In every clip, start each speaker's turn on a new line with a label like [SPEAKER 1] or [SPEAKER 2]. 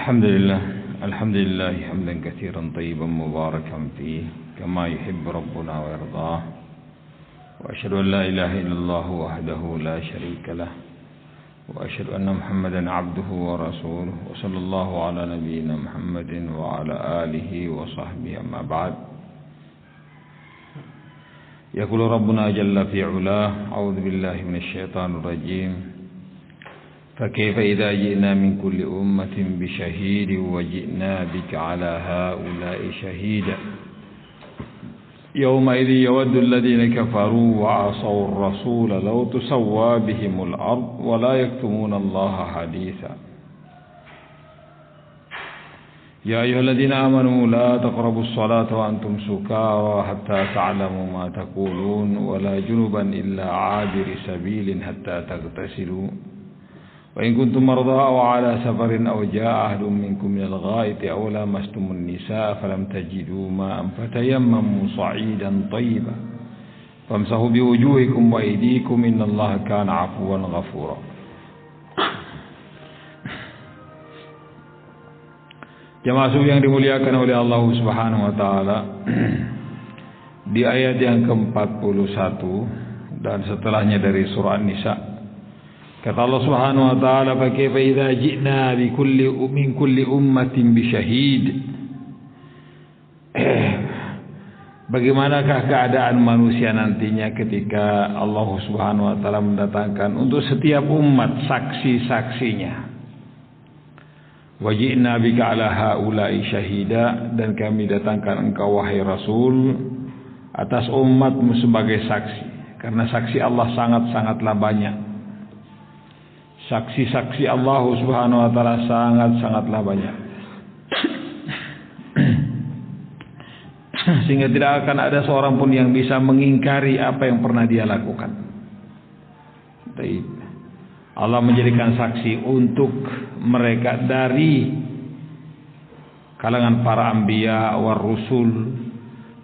[SPEAKER 1] الحمد لله حمدا كثيرا طيبا مباركا فيه كما يحب ربنا ويرضاه وأشهد أن لا إله إلا الله وحده لا شريك له وأشهد أن محمدا عبده ورسوله وصلى الله على نبينا محمد وعلى آله وصحبه أما بعد. يقول ربنا جل في علاه أعوذ بالله من الشيطان الرجيم فكيف إذا جئنا من كل أمة بشهيد وجئنا بك على هؤلاء شهيدا يومئذ يود الذين كفروا وعصوا الرسول لو تسوى بهم الأرض ولا يكتمون الله حديثا يا أيها الذين آمنوا لا تقربوا الصلاة وأنتم سكارى حتى تعلموا ما تقولون ولا جنبا إلا عابر سبيل حتى تغتسلوا وإن كنتم مرضى أو على سفر أو جاء أحد منكم من الغائط أو لامستم النساء فلم تجدوا ماء فتيمموا صعيدا طيبا فامسحوا بوجوهكم وأيديكم إن الله كان عفوا غفورا. Jamaah subuh yang dimuliakan oleh Allah Subhanahu wa taala, di ayat yang ke-41 dan setelahnya dari surah An-Nisa, kata Allah Subhanahu wa taala, "Fa kaifa idza ji'na min kulli ummatin bi syahid?" Bagaimanakah keadaan manusia nantinya ketika Allah Subhanahu wa taala mendatangkan untuk setiap umat saksi-saksinya. Wa ji'na bika 'ala haula'i syahida, dan kami datangkan engkau wahai Rasul atas umatmu sebagai saksi, karena saksi Allah sangat-sangatlah banyak. Saksi-saksi Allah Subhanahu wa taala sangat-sangatlah banyak. Sehingga tidak akan ada seorang pun yang bisa mengingkari apa yang pernah dia lakukan. Baik. Allah menjadikan saksi untuk mereka dari kalangan para anbiya war rusul,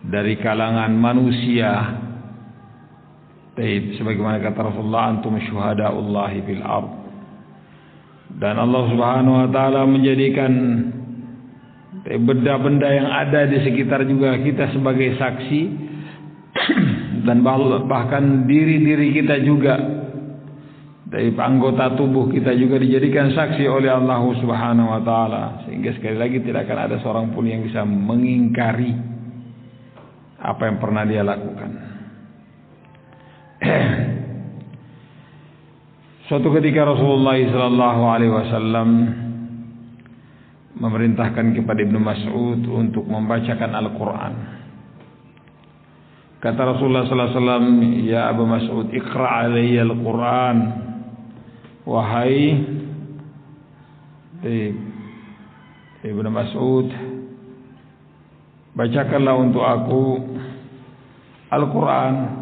[SPEAKER 1] dari kalangan manusia. Baik, sebagaimana kata Rasulullah, antum syuhadaullahi fil ardh. Dan Allah Subhanahu wa taala menjadikan benda-benda yang ada di sekitar juga kita sebagai saksi, dan bahkan diri-diri kita juga, dari anggota tubuh kita juga dijadikan saksi oleh Allah Subhanahu wa taala, sehingga sekali lagi tidak akan ada seorang pun yang bisa mengingkari apa yang pernah dia lakukan. Suatu ketika Rasulullah sallallahu alaihi wasallam memerintahkan kepada Ibnu Mas'ud untuk membacakan Al-Qur'an. Kata Rasulullah sallallahu alaihi wasallam, "Ya Abu Mas'ud, iqra' alayya Al-Qur'an." Wahai Ibnu Mas'ud, bacakanlah untuk aku Al-Qur'an.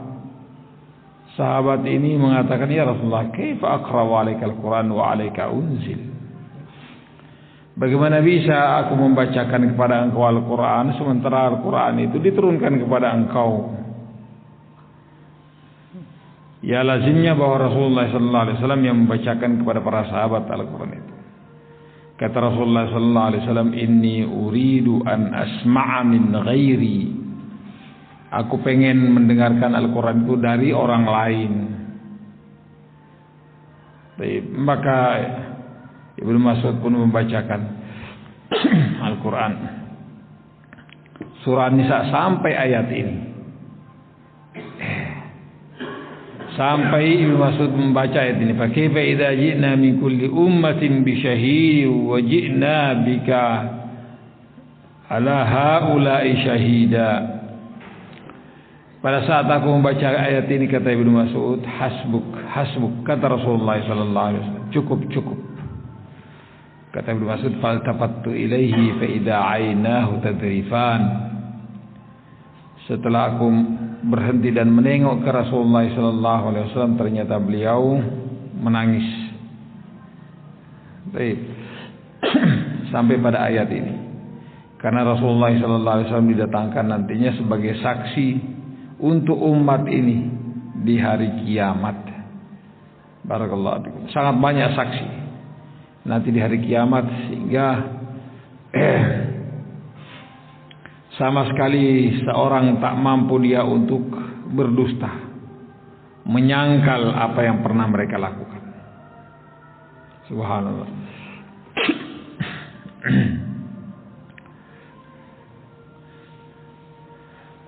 [SPEAKER 1] Sahabat ini mengatakan, "Ya Rasulullah, kaifa aqra'u 'alaika Al-Qur'an wa 'alaika unzil?" Bagaimana bisa aku membacakan kepada engkau Al-Qur'an sementara Al-Qur'an itu diturunkan kepada engkau? Ya, lazimnya bahwa Rasulullah sallallahu alaihi wasallam yang membacakan kepada para sahabat Al-Qur'an itu. Kata Rasulullah sallallahu alaihi wasallam, "Inni uridu an asma'a min ghairi." Aku pengen mendengarkan Al-Quran itu dari orang lain. Maka Ibnu Mas'ud pun membacakan Al-Quran, surah An-Nisa sampai ayat ini. Sampai Ibnu Mas'ud membaca ayat ini, "Fa kaifa idza ji'na min kulli ummatin bi syahid wa ji'na bika 'ala haula'i syahida." Pada saat aku membaca ayat ini, kata Ibnu Mas'ud, hasbuk, kata Rasulullah sallallahu alaihi wasallam, cukup. Kata Ibnu Mas'ud, faltafattu ilaihi fa idza 'ainahu tadrifan. Setelah aku berhenti dan menengok ke Rasulullah sallallahu alaihi wasallam, ternyata beliau menangis. Baik. Sampai pada ayat ini. Karena Rasulullah sallallahu alaihi wasallam didatangkan nantinya sebagai saksi untuk umat ini di hari kiamat. Barakallahu fikum. Sangat banyak saksi nanti di hari kiamat, sehingga Sama sekali seorang tak mampu dia untuk berdusta, menyangkal apa yang pernah mereka lakukan. Subhanallah.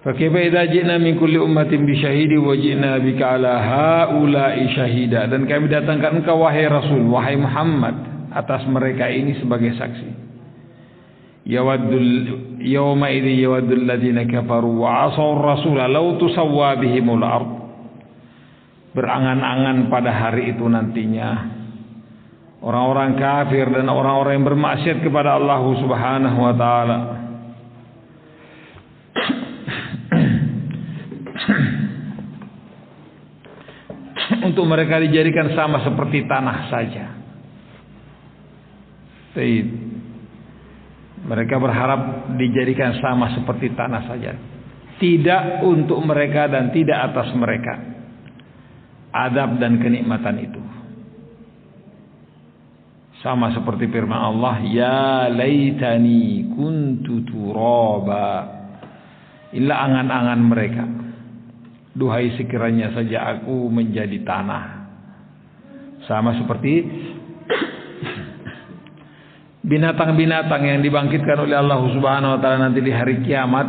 [SPEAKER 1] Fakaifa idza ji'na min kulli ummatin bi syahidi wa ji'na bika 'ala haula'i syahida. Dan kami datangkan engkau wahai Rasul, wahai Muhammad, atas mereka ini sebagai saksi. Yawma idzi yawaddul ladzina kafaru wa 'asaw ar-rasula law tusawwa bihimul ard. Berangan-angan pada hari itu nantinya orang-orang kafir dan orang-orang yang bermaksiat kepada Allah Subhanahu wa taala untuk mereka dijadikan sama seperti tanah saja. Mereka berharap dijadikan sama seperti tanah saja. Tidak untuk mereka dan tidak atas mereka adab dan kenikmatan itu. Sama seperti firman Allah, ya laitani kuntu turaba. Inilah angan-angan mereka. Duhai sekiranya saja aku menjadi tanah. Sama seperti binatang-binatang yang dibangkitkan oleh Allah Subhanahu wa taala nanti di hari kiamat.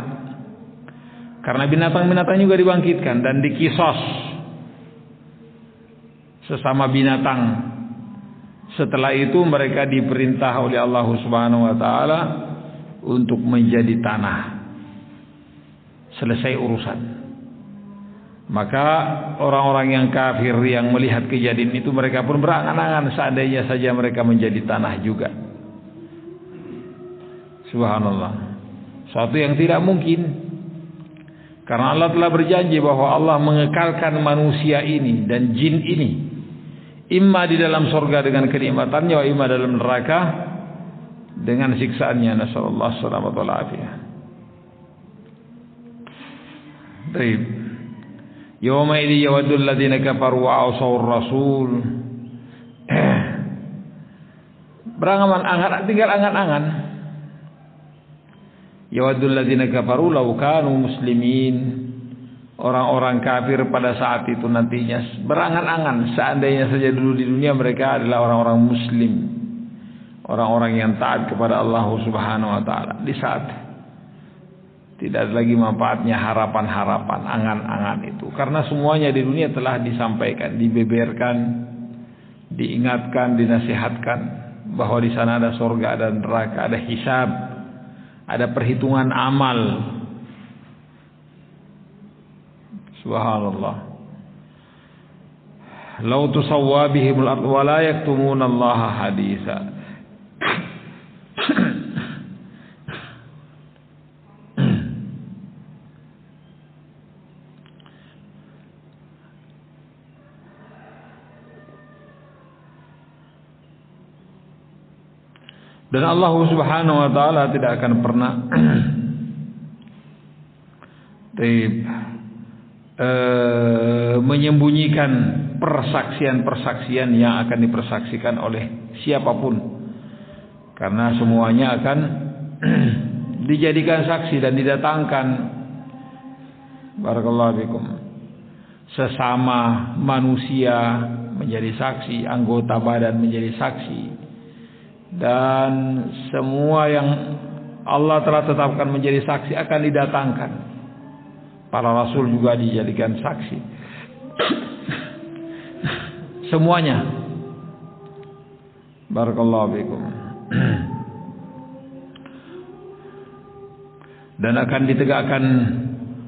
[SPEAKER 1] Karena binatang-binatang juga dibangkitkan dan dikisos sesama binatang. Setelah itu mereka diperintah oleh Allah Subhanahu wa taala untuk menjadi tanah. Selesai urusan. Maka orang-orang yang kafir yang melihat kejadian itu, mereka pun berangan-angan seandainya saja mereka menjadi tanah juga. Subhanallah. Suatu yang tidak mungkin. Karena Allah telah berjanji bahwa Allah mengekalkan manusia ini dan jin ini, imma di dalam surga dengan kenikmatannya, wa imma dalam neraka dengan siksaannya. Nasallallahu alaihi wa afiyah. Baik. Yawma idzi yawaddul ladzina kafaru wa 'asawur rasul. Berangan-angan, tinggal angan-angan. Yawaddul ladzina kafaru law kanu muslimin. Orang-orang kafir pada saat itu nantinya berangan-angan seandainya saja dulu di dunia mereka adalah orang-orang muslim, orang-orang yang taat kepada Allah Subhanahu wa taala. Di saat tidak ada lagi manfaatnya harapan-harapan, angan-angan itu, karena semuanya di dunia telah disampaikan, dibeberkan, diingatkan, dinasihatkan bahwa di sana ada surga, ada neraka, ada hisab, ada perhitungan amal. Subhanallah. Lau tusawwa bihimul ard wa la yaktumuna Allah haditha. Dan Allah Subhanahu wa taala tidak akan pernah menyembunyikan persaksian-persaksian yang akan dipersaksikan oleh siapapun, karena semuanya akan dijadikan saksi dan didatangkan. Barakallahu fikum. Sesama manusia menjadi saksi, anggota badan menjadi saksi, dan semua yang Allah telah tetapkan menjadi saksi akan didatangkan. Para rasul juga dijadikan saksi. Semuanya. Barakallahu fikum. Dan akan ditegakkan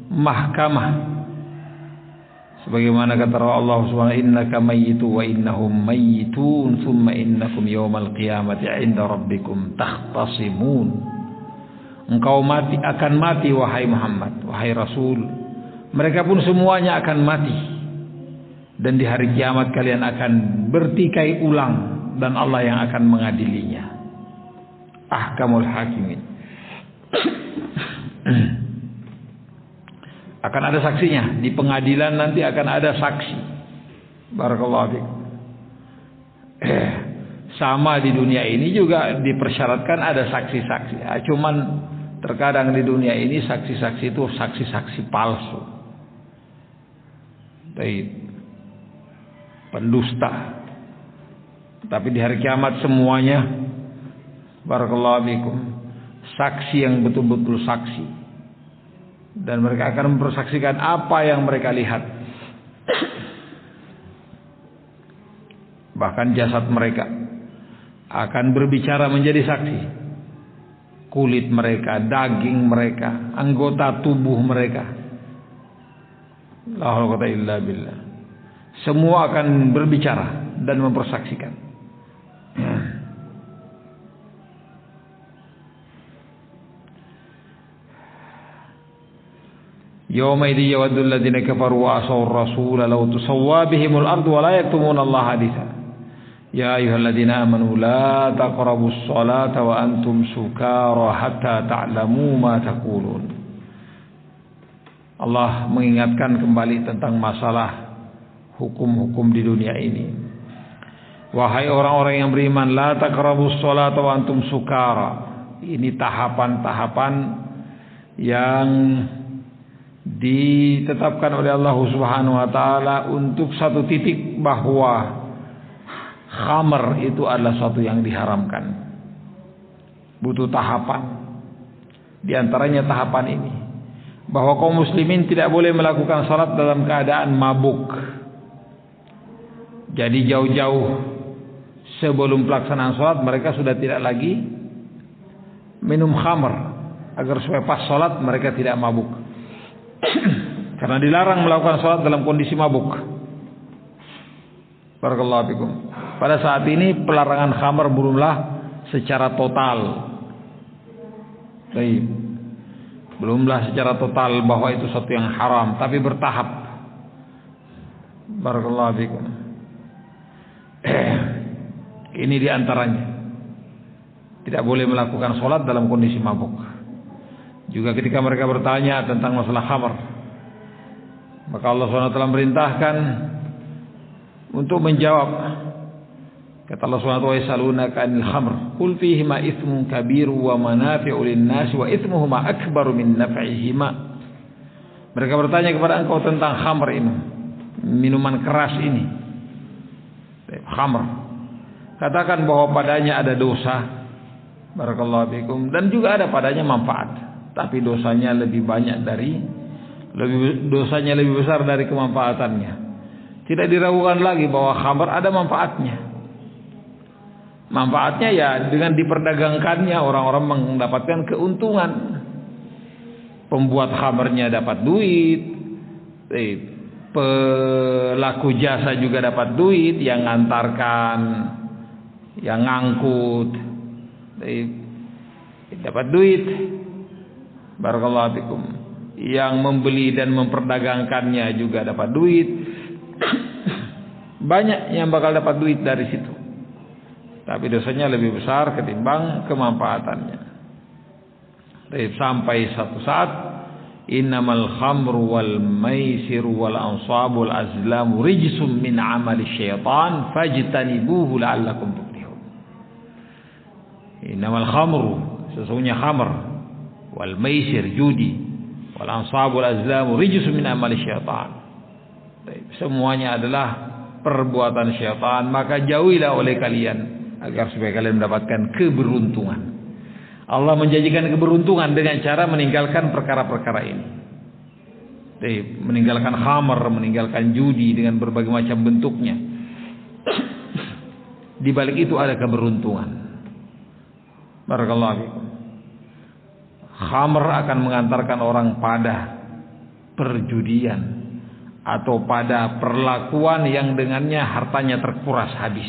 [SPEAKER 1] mahkamah. Sebagaimana kata Allah Subhanahu, innaka mayyitu wa innahum mayyitun thumma innakum yawmal qiyamati 'inda rabbikum takhtasimun. Engkau mati, akan mati wahai Muhammad, wahai Rasul. Mereka pun semuanya akan mati. Dan di hari kiamat kalian akan bertikai ulang dan Allah yang akan mengadilinya. Ahkamul hakimin. Akan ada saksinya. Di pengadilan nanti akan ada saksi. Barakallahu fiik. Sama di dunia ini juga dipersyaratkan ada saksi-saksi. Cuman terkadang di dunia ini saksi-saksi itu saksi-saksi palsu. Baik. Pendusta. Tapi di hari kiamat semuanya, barakallahu fikum, saksi yang betul-betul saksi. Dan mereka akan mempersaksikan apa yang mereka lihat. Bahkan jasad mereka akan berbicara menjadi saksi. Kulit mereka, daging mereka, anggota tubuh mereka. La haula wala quwwata illa billah. Semua akan berbicara dan mempersaksikan. Yauma idzi yawaddul ladzina kafaru wa asawur rasul law tusawwa bihimul ardu wa la yaktumuna Allah haditha. Ya ayyuhalladzina amanu la taqrabus salata wa antum sukara hatta ta'lamu ma taqulun. Allah mengingatkan kembali tentang masalah hukum-hukum di dunia ini. Wahai orang-orang yang beriman, la taqrabus salata wa antum sukara. Ini tahapan-tahapan yang ditetapkan oleh Allah Subhanahu wa taala untuk satu titik bahwa khamar itu adalah suatu yang diharamkan. Butuh tahapan. Di antaranya tahapan ini, bahwa kaum muslimin tidak boleh melakukan salat dalam keadaan mabuk. Jadi jauh-jauh sebelum pelaksanaan salat mereka sudah tidak lagi minum khamar, agar supaya pas salat mereka tidak mabuk. Karena dilarang melakukan salat dalam kondisi mabuk. Barakallahu fikum. Pada saat ini pelarangan khamar belumlah secara total. Baik. Belumlah secara total bahwa itu sesuatu yang haram, tapi bertahap. Barakallahu fikum. Ini diantaranya. Tidak boleh melakukan sholat dalam kondisi mabuk. Juga ketika mereka bertanya tentang masalah khamar, maka Allah SWT merintahkan untuk menjawab. Kata Allah SWT, wa yasalunaka 'anil khamr qul fihima itsmun kabir wa manafi'u lin-nas wa itsmuhuma akbaru min naf'ihima. Mereka bertanya kepada engkau tentang khamr ini, minuman keras ini. Khamr. Katakan bahwa padanya ada dosa, barakallahu fikum, dan juga ada padanya manfaat. Tapi dosanya lebih banyak dosanya lebih besar dari kemanfaatannya. Tidak diragukan lagi bahwa khamr ada manfaatnya. Manfaatnya ya dengan diperdagangkannya orang-orang mendapatkan keuntungan. Pembuat khamrnya dapat duit, pelaku jasa juga dapat duit, yang ngantarkan, yang ngangkut, dapat duit. Barakallahu fikum. Yang membeli dan memperdagangkannya juga dapat duit. Banyak yang bakal dapat duit dari situ. Tapi dosanya lebih besar ketimbang kemanfaatannya. Sampai satu saat, innamal khamru wal maisiru wal ansabul azlamu rijsum min amali syaitan fajtanibuhu la'allakum tuflihun. Innamal khamru, sesungguhnya khamr, wal maisir, judi, wal ansabul azlamu rijsum min amali syaitan. Semuanya adalah perbuatan syaitan, maka jauhilah oleh kalian agar supaya kalian mendapatkan keberuntungan. Allah menjanjikan keberuntungan dengan cara meninggalkan perkara-perkara ini. Meninggalkan khamar, meninggalkan judi dengan berbagai macam bentuknya. Di balik itu ada keberuntungan. Barakallahu fikum. Khamar akan mengantarkan orang pada perjudian atau pada perlakuan yang dengannya hartanya terkuras habis.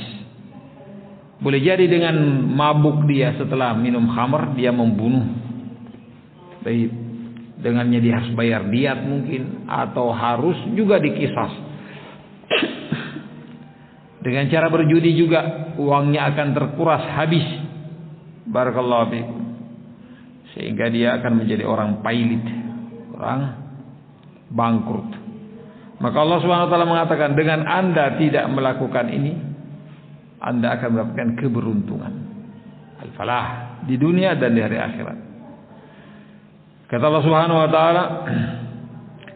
[SPEAKER 1] Boleh jadi dengan mabuk dia setelah minum khamr dia membunuh. Baik, dengannya dia harus bayar diat mungkin, atau harus juga dikisas. Dengan cara berjudi juga uangnya akan terkuras habis. Barakallahu fiikum. Sehingga dia akan menjadi orang pailit, orang bangkrut. Maka Allah Subhanahu wa taala mengatakan, dengan Anda tidak melakukan ini, Anda akan mendapatkan keberuntungan. Al-falah di dunia dan di hari akhirat. Kata Allah Subhanahu wa taala,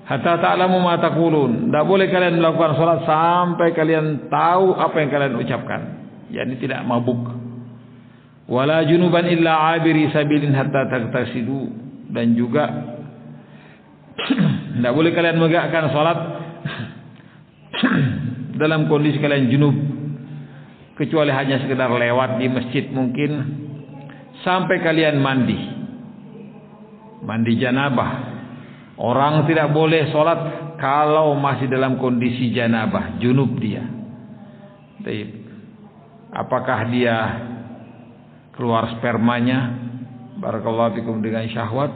[SPEAKER 1] hatta ta'lamu ma taqulun. Tidak boleh kalian melakukan salat sampai kalian tahu apa yang kalian ucapkan, yakni tidak mabuk. Wala junuban illa 'abiri sabilin hatta taghtasilu, dan juga tidak boleh kalian menegakkan salat dalam kondisi kalian junub, kecuali hanya sekedar lewat di masjid mungkin, sampai kalian mandi janabah. Orang tidak boleh sholat kalau masih dalam kondisi janabah, junub dia. Apakah dia keluar spermanya, barakallahu fikum, dengan syahwat,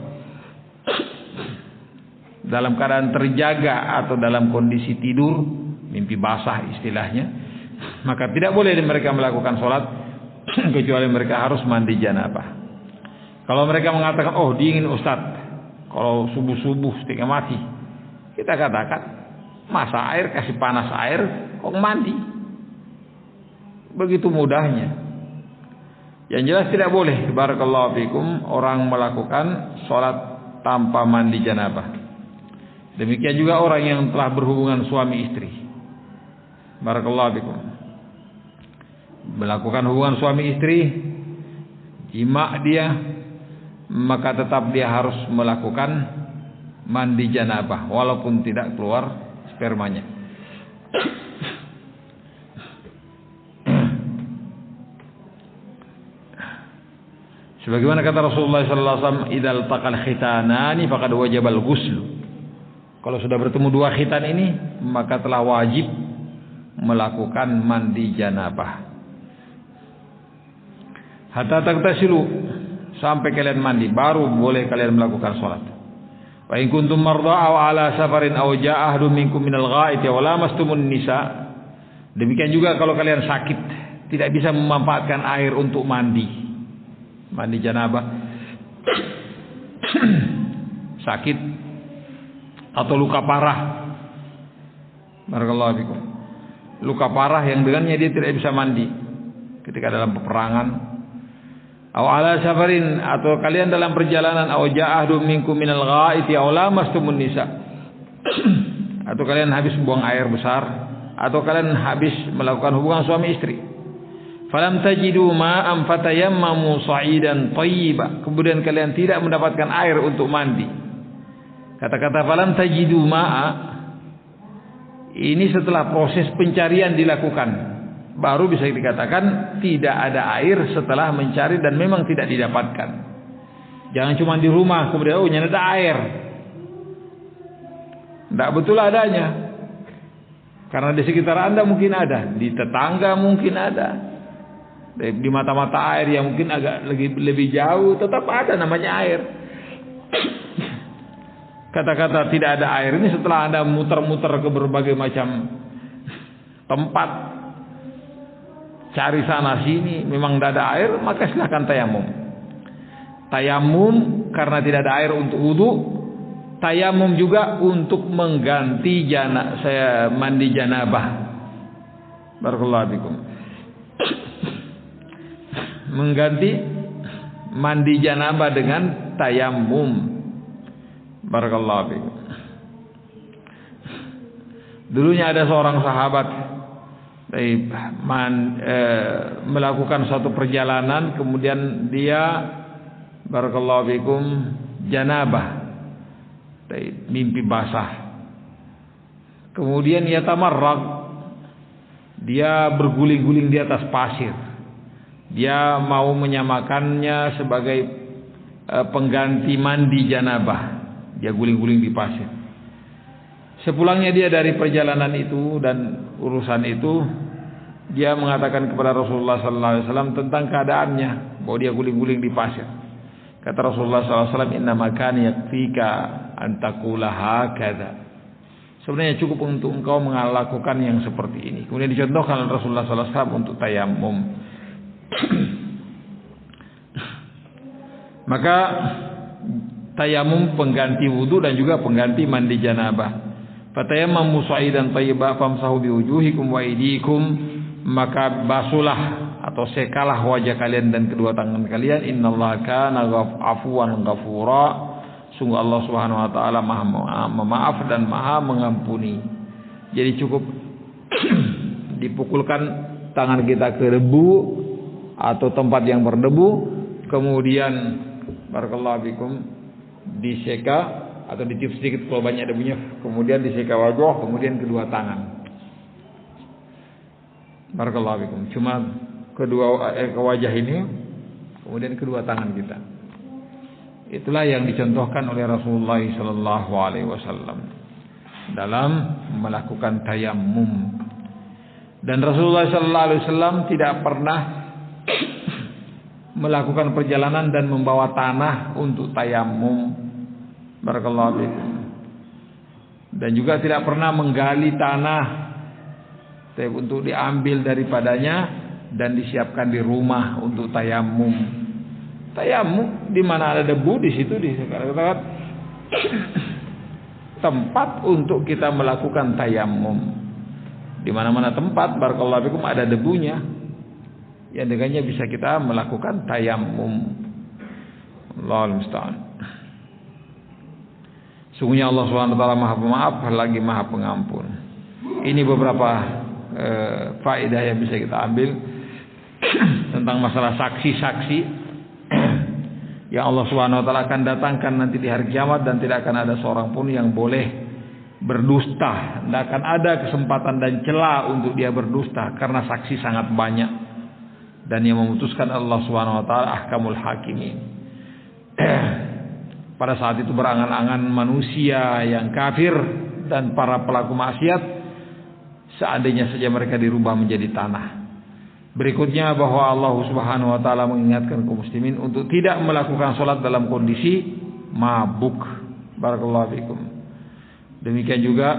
[SPEAKER 1] dalam keadaan terjaga atau dalam kondisi tidur, mimpi basah istilahnya, maka tidak boleh mereka melakukan sholat kecuali mereka harus mandi janabah. Kalau mereka mengatakan, oh dingin Ustadz, kalau subuh-subuh setengah mati, kita katakan masak air, kasih panas air, kok mandi? Begitu mudahnya. Yang jelas tidak boleh, barakallahu fikum, orang melakukan sholat tanpa mandi janabah. Demikian juga orang yang telah berhubungan suami istri, barakallahu fikum, melakukan hubungan suami istri, jima dia, maka tetap dia harus melakukan mandi janabah walaupun tidak keluar spermanya. Sebagaimana kata Rasulullah sallallahu alaihi wasallam, "Idzal taqal khitanani faqad wajabal ghusl." Kalau sudah bertemu dua khitan ini, maka telah wajib melakukan mandi janabah. Hatta taghtasilu, sampai kalian mandi baru boleh kalian melakukan salat. Wa in kuntum marda aw ala safarin aw jaa ahadun minkum minal ghaiti wa lamastumun nisa. Demikian juga kalau kalian sakit, tidak bisa memanfaatkan air untuk mandi janabah, sakit atau luka parah, barakallahu fikum, luka parah yang dengannya dia tidak bisa mandi ketika dalam peperangan, aw ala safarin, atau kalian dalam perjalanan, aw ja'ahum minkum minal ghaiti aw lamastumun nisa, atau kalian habis buang air besar, atau kalian habis melakukan hubungan suami istri. Falam tajidu ma'am fatayammamu sa'idan thayyiba, kemudian kalian tidak mendapatkan air untuk mandi. Kata-kata falam tajidu ma'a ini setelah proses pencarian dilakukan, baru bisa dikatakan tidak ada air setelah mencari dan memang tidak didapatkan. Jangan cuma di rumah kemudian oh nyana ada air, tidak betul adanya. Karena di sekitar Anda mungkin ada, di tetangga mungkin ada, di mata-mata air yang mungkin agak lebih jauh tetap ada namanya air. Kata-kata tidak ada air ini setelah Anda muter-muter ke berbagai macam tempat, cari sana sini, memang tidak ada air, maka silakan tayamum. Tayamum karena tidak ada air untuk wudu, tayamum juga untuk mengganti mandi janabah. Barakallahu fikum. Mengganti mandi janabah dengan tayamum. Barakallahu fikum. Dulunya ada seorang sahabat melakukan suatu perjalanan, kemudian dia barakallahu fikum janabah, mimpi basah. Kemudian ia tamarraq, dia berguling-guling di atas pasir. Dia mau menyamakannya sebagai pengganti mandi janabah. Dia guling-guling di pasir. Sepulangnya dia dari perjalanan itu dan urusan itu, dia mengatakan kepada Rasulullah sallallahu alaihi wasallam tentang keadaannya, bahwa dia guling-guling di pasir. Kata Rasulullah sallallahu alaihi wasallam, "Inna makani yakfika an taqula hakadha." Sebenarnya cukup untuk engkau melakukan yang seperti ini. Kemudian dicontohkan oleh Rasulullah sallallahu alaihi wasallam untuk tayamum. Maka tayamum pengganti wudu dan juga pengganti mandi janabah. Fatayammamu sa'idan thayyiban famsahu biwujuhikum wa aydikum maka basuhlah atau sekalah wajah kalian dan kedua tangan kalian. Innallaha kana afuwan ghafura. Sungguh Allah Subhanahu wa taala Maha Pemaaf dan Maha Mengampuni. Jadi cukup dipukulkan tangan kita ke debu atau tempat yang berdebu, kemudian barakallahu fikum diseka atau ditiup sedikit kalau banyak debunya, kemudian diseka wajah, kemudian kedua tangan. Barakallahu fikum. Cuma kedua wajah ini, kemudian kedua tangan kita. Itulah yang dicontohkan oleh Rasulullah sallallahu alaihi wasallam dalam melakukan tayammum. Dan Rasulullah sallallahu alaihi wasallam tidak pernah melakukan perjalanan dan membawa tanah untuk tayammum. Barakallahu fikum. Dan juga tidak pernah menggali tanah untuk diambil daripadanya dan disiapkan di rumah untuk tayammum. Tayammum di mana ada debu di situ dikatakan tempat untuk kita melakukan tayammum. Di mana-mana tempat barakallahu fikum ada debunya, yang dengannya bisa kita melakukan tayammum. Allahul musta'an. Sungguhnya Allah Subhanahu wa taala Maha Pemaaf lagi Maha Pengampun. Ini beberapa faedah yang bisa kita ambil tentang masalah saksi-saksi yang Allah Subhanahu wa taala akan datangkan nanti di hari kiamat, dan tidak akan ada seorang pun yang boleh berdusta. Tidak akan ada kesempatan dan celah untuk dia berdusta karena saksi sangat banyak, dan yang memutuskan Allah Subhanahu wa taala ahkamul hakimin. Pada saat itu berangan-angan manusia yang kafir dan para pelaku maksiat, seandainya saja mereka dirubah menjadi tanah. Berikutnya bahwa Allah Subhanahu wa taala mengingatkan kaum muslimin untuk tidak melakukan sholat dalam kondisi mabuk. Barakallahu fikum. Demikian juga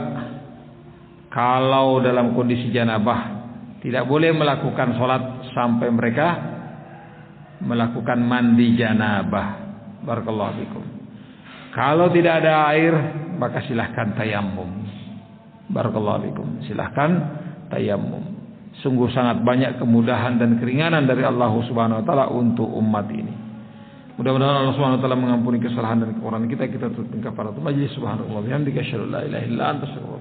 [SPEAKER 1] kalau dalam kondisi janabah, tidak boleh melakukan sholat sampai mereka melakukan mandi janabah. Barakallahu fikum. Kalau tidak ada air, maka silahkan tayammum. Barakallahu fikum. Silahkan tayammum. Sungguh sangat banyak kemudahan dan keringanan dari Allah Subhanahu wa taala untuk umat ini. Mudah-mudahan Allah Subhanahu wa taala mengampuni kesalahan dan kekurangan kita. Kita tutup kafarat majlis. Subhanallah wa bihamdika asyhadu an la ilaha illa anta astaghfiruka